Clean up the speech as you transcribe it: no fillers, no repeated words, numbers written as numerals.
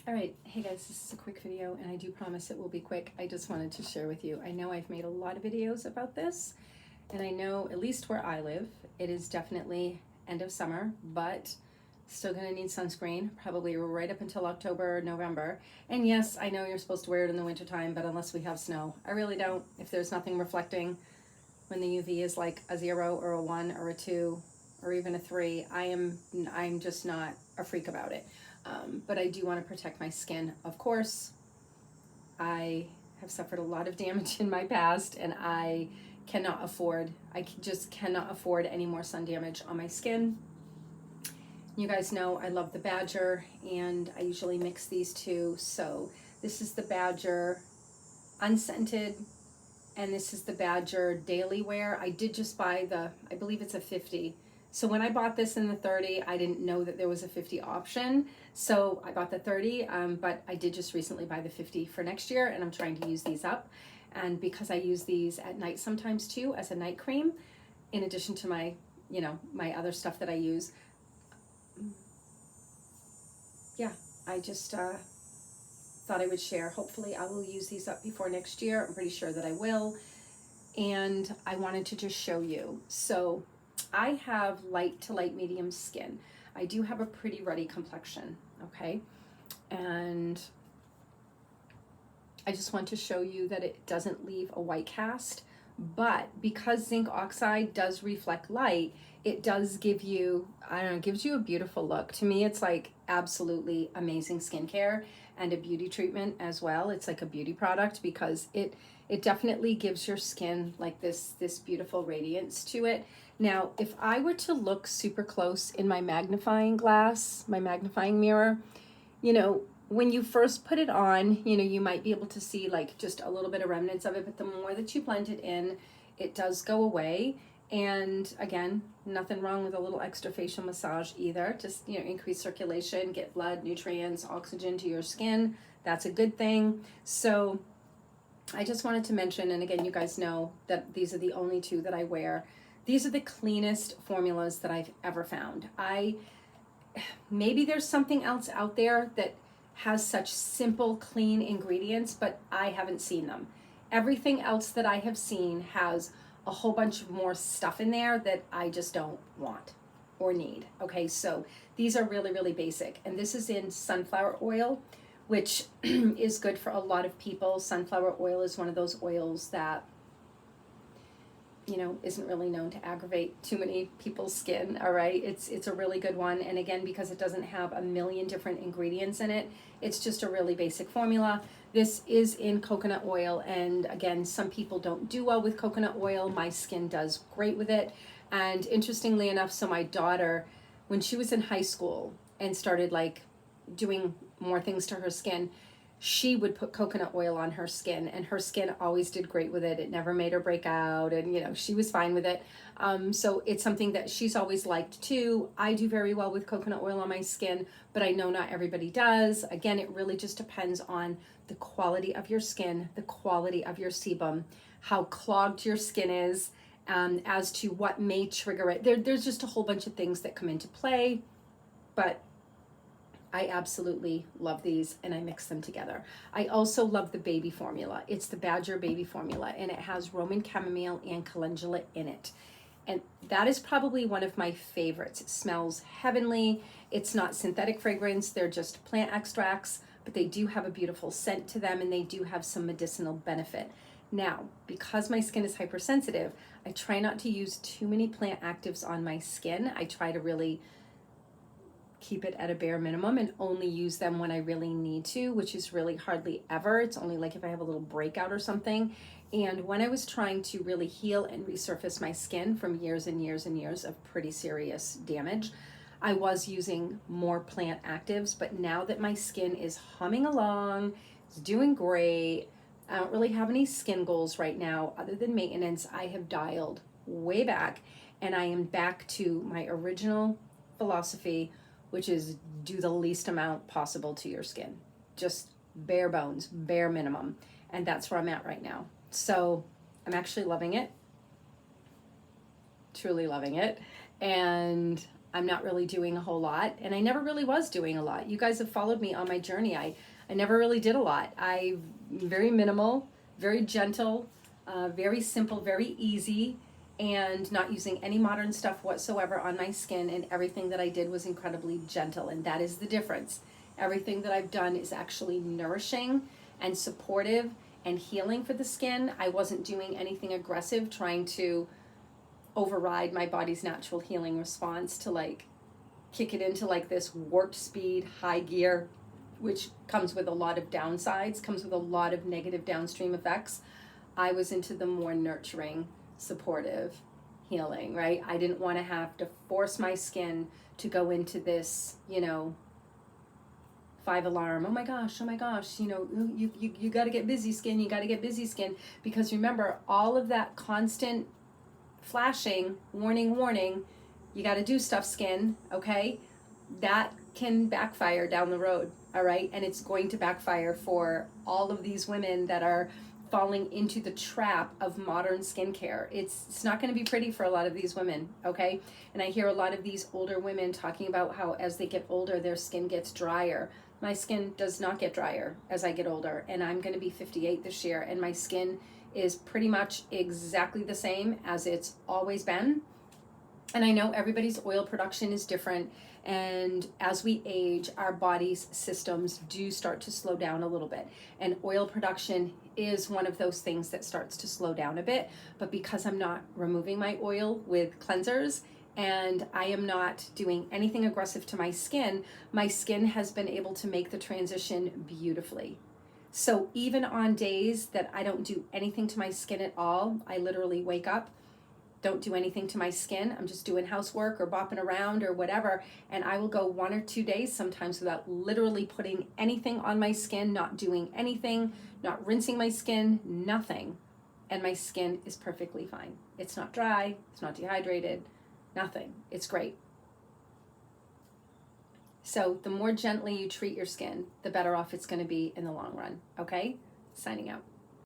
All right, hey guys, this is a quick video and I do promise it will be quick. I just wanted to share with you. I know I've made a lot of videos about this and I know at least where I live, it is definitely end of summer, but still gonna need sunscreen, probably right up until October, November. And yes, I know you're supposed to wear it in the wintertime, but unless we have snow, I really don't. If there's nothing reflecting when the UV is like a 0 or a 1 or a 2 or even a 3, I'm just not a freak about it. But I do want to protect my skin. Of course, I have suffered a lot of damage in my past and I just cannot afford any more sun damage on my skin. You guys know I love the Badger and I usually mix these two. So this is the Badger unscented and this is the Badger daily wear. I did just buy I believe it's a 50. So when I bought this in the 30, I didn't know that there was a 50 option. So I bought the 30, but I did just recently buy the 50 for next year and I'm trying to use these up. And because I use these at night sometimes too as a night cream, in addition to my, my other stuff that I use. Yeah, I just thought I would share. Hopefully I will use these up before next year. I'm pretty sure that I will. And I wanted to just show you. So I have light to light medium skin. I do have a pretty ruddy complexion, okay? And I just want to show you that it doesn't leave a white cast, but because zinc oxide does reflect light, it does give you, I don't know, it gives you a beautiful look. To me, it's like absolutely amazing skincare and a beauty treatment as well. It's like a beauty product because it definitely gives your skin like this beautiful radiance to it. Now, if I were to look super close in my magnifying glass, my magnifying mirror, when you first put it on, you might be able to see like just a little bit of remnants of it, but the more that you blend it in, it does go away. And again, nothing wrong with a little extra facial massage either. Just, increase circulation, get blood, nutrients, oxygen to your skin. That's a good thing. So I just wanted to mention, and again, you guys know that these are the only two that I wear. These are the cleanest formulas that I've ever found. Maybe there's something else out there that has such simple, clean ingredients, but I haven't seen them. Everything else that I have seen has a whole bunch of more stuff in there that I just don't want or need. Okay, so these are really, really basic. And this is in sunflower oil, which is good for a lot of people. Sunflower oil is one of those oils that isn't really known to aggravate too many people's skin, all right? It's a really good one. And again, because it doesn't have a million different ingredients in it, it's just a really basic formula. This is in coconut oil. And again, some people don't do well with coconut oil. My skin does great with it. And interestingly enough, so my daughter, when she was in high school and started like doing more things to her skin, she would put coconut oil on her skin and her skin always did great with it. It never made her break out and she was fine with it. So it's something that she's always liked too. I do very well with coconut oil on my skin, but I know not everybody does. Again, it really just depends on the quality of your skin, the quality of your sebum, how clogged your skin is, as to what may trigger it. There's just a whole bunch of things that come into play, but I absolutely love these and I mix them together. I also love the baby formula. It's the Badger baby formula and it has Roman chamomile and calendula in it. And that is probably one of my favorites. It smells heavenly. It's not synthetic fragrance. They're just plant extracts, but they do have a beautiful scent to them and they do have some medicinal benefit. Now, because my skin is hypersensitive, I try not to use too many plant actives on my skin. I try to really keep it at a bare minimum and only use them when I really need to, which is really hardly ever. It's only like if I have a little breakout or something. And when I was trying to really heal and resurface my skin from years and years and years of pretty serious damage, I was using more plant actives. But now that my skin is humming along, it's doing great, I don't really have any skin goals right now other than maintenance. I have dialed way back and I am back to my original philosophy, which is do the least amount possible to your skin. Just bare bones, bare minimum. And that's where I'm at right now. So I'm actually loving it, truly loving it. And I'm not really doing a whole lot, and I never really was doing a lot. You guys have followed me on my journey. I never really did a lot. I'm very minimal, very gentle, very simple, very easy, and not using any modern stuff whatsoever on my skin, and everything that I did was incredibly gentle, and that is the difference. Everything that I've done is actually nourishing and supportive and healing for the skin. I wasn't doing anything aggressive, trying to override my body's natural healing response to like kick it into like this warp speed, high gear, which comes with a lot of downsides, comes with a lot of negative downstream effects. I was into the more nurturing, supportive healing, right? I didn't want to have to force my skin to go into this, 5 alarm, oh my gosh, you got to get busy skin, you got to get busy skin. Because remember, all of that constant flashing, warning, you got to do stuff skin, okay? That can backfire down the road, all right? And it's going to backfire for all of these women that are falling into the trap of modern skincare. It's not going to be pretty for a lot of these women, okay? And I hear a lot of these older women talking about how as they get older, their skin gets drier. My skin does not get drier as I get older, and I'm going to be 58 this year, and my skin is pretty much exactly the same as it's always been. And I know everybody's oil production is different, and as we age, our body's systems do start to slow down a little bit. And oil production is one of those things that starts to slow down a bit. But because I'm not removing my oil with cleansers, and I am not doing anything aggressive to my skin has been able to make the transition beautifully. So even on days that I don't do anything to my skin at all, I literally wake up, don't do anything to my skin, I'm just doing housework or bopping around or whatever, and I will go 1 or 2 days sometimes without literally putting anything on my skin, not doing anything, not rinsing my skin, nothing. And my skin is perfectly fine. It's not dry, it's not dehydrated, nothing. It's great. So the more gently you treat your skin, the better off it's going to be in the long run. Okay? Signing out.